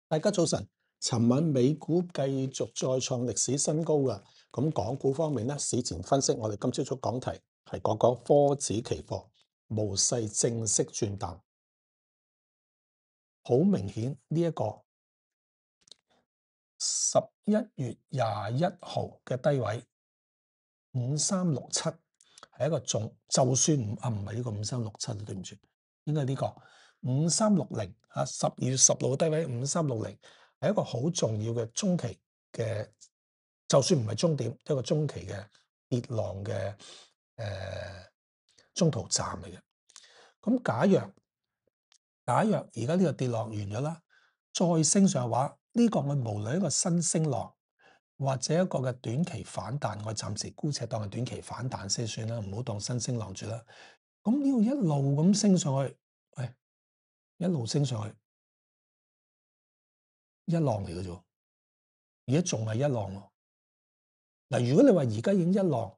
大家早晨，尋晚美股繼續再創歷史新高㗎。咁港股方面咧，市前分析我哋今朝早講題係講講科指期貨，無勢正式轉淡。好明顯呢一個11月21號嘅低位5367係一個就算唔係呢個5367，對唔住，應該係呢個5360啊，12月10號嘅低位5360係一個好重要嘅中期嘅，就算唔係終點，一個中期嘅跌浪嘅中途站嚟嘅。咁假若而家呢個跌浪完咗啦，再升上嘅話，呢個我無論一個新升浪或者一個嘅短期反彈，我暫時姑且當係短期反彈先算啦，唔好當新升浪住啦。咁呢個一路咁升上去，一路升上去，一浪嚟嘅啫，而家仲係一浪喎。嗱，如果你話而家已經一浪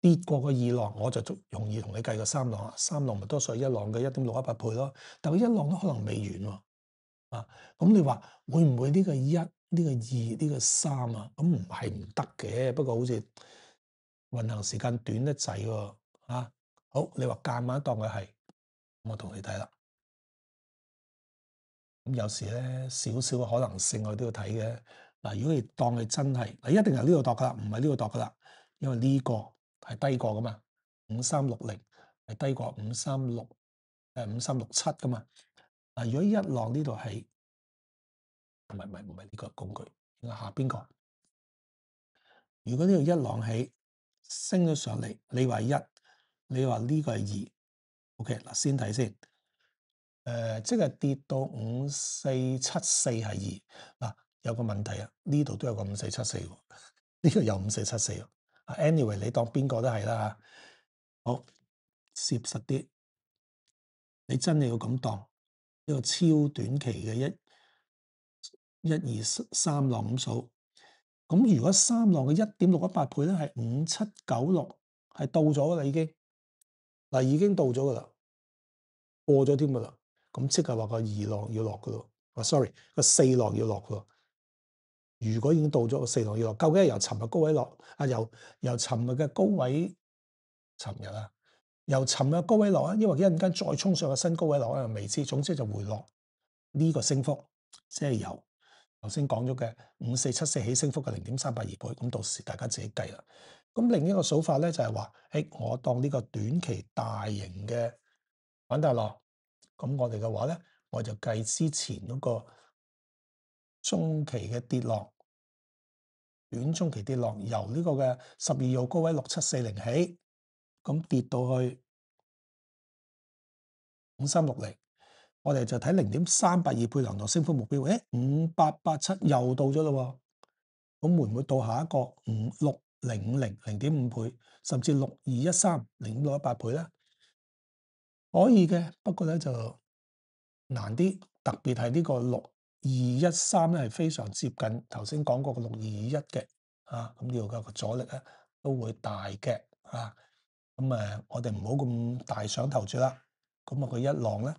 跌過個二浪，我就容易同你計個三浪啦。三浪咪多數係一浪嘅1.618倍咯。但係一浪都可能未完喎。咁你話會唔會呢個一、呢個二、呢個三啊？咁唔係唔得嘅，不過好似運行時間短得滯喎。好，你話夾硬當佢係，我同你睇啦。咁有時咧，少少嘅可能性我都要睇嘅。嗱，如果你當佢真係，你一定係呢度度噶啦，唔係呢度度噶啦，因為呢個係低過噶嘛，5360係低過5367噶嘛。嗱，如果一浪呢度係，唔係呢個工具，應該下邊個？如果呢度一浪起升咗上嚟，你話一，你話呢個係二，OK 嗱，先睇先。即係跌到5474係二。嗱，有個問題啊，呢度都有個5474喎，呢個有5474喎。Anyway，你當邊個都係啦嚇。好，攝實啲，你真係要咁當呢個超短期嘅一二三浪咁數。咁如果三浪嘅1.618倍咧，係5796，係到咗㗎啦已經。嗱，已經到咗㗎啦，過咗添㗎啦。咁即係話個二浪要落㗎咯。sorry，個四浪要落㗎咯。如果已經到咗個四浪要落，究竟係由尋日高位落由尋日嘅高位，由尋日高位落啊，因為一陣間再衝上個新高位落啊，未知。總之就回落呢個升幅，即係由頭先講咗嘅5474起升幅嘅0.382倍。咁到時大家自己計啦。咁另一個數法咧就係話，我當呢個短期大型嘅反彈浪，咁我哋嘅話咧，我就計之前嗰個中期嘅跌浪，短中期跌浪由呢個嘅12號高位6740起，咁跌到去5360，我哋就睇0.382倍量度升幅目標。5887又到咗咯喎，咁會唔會到下一個56050 0.5倍，甚至6213 0.618倍咧？可以嘅，不過咧就難啲，特別係呢個6213咧係非常接近頭先講過嘅6221嘅，咁呢度嘅阻力咧都會大嘅，咁我哋唔好咁大想頭住啦。咁佢一浪咧，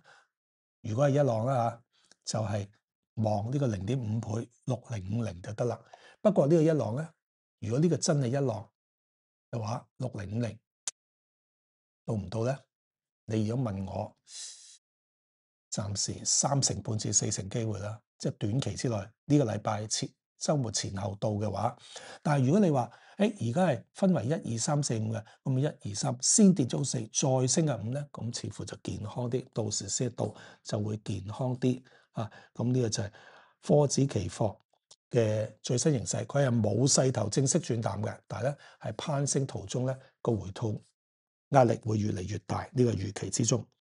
如果係一浪啦就係望呢個0.5倍6050就得啦。不過呢個一浪咧，如果呢個真係一浪嘅話，6050到唔到咧？你如果問我，暫時3成半至4成機會啦，即係短期之內呢個禮拜週末前後到嘅話。但係如果你話，而家係分為1、2、3、4、5嘅，咁1、2、3先跌咗4，再升嘅5咧，咁似乎就健康啲，到時先到就會健康啲。咁呢個就係科指期貨嘅最新形勢，佢係冇勢頭正式轉淡嘅，但係咧係攀升途中咧個回吐壓力會越嚟越大，呢個預期之中。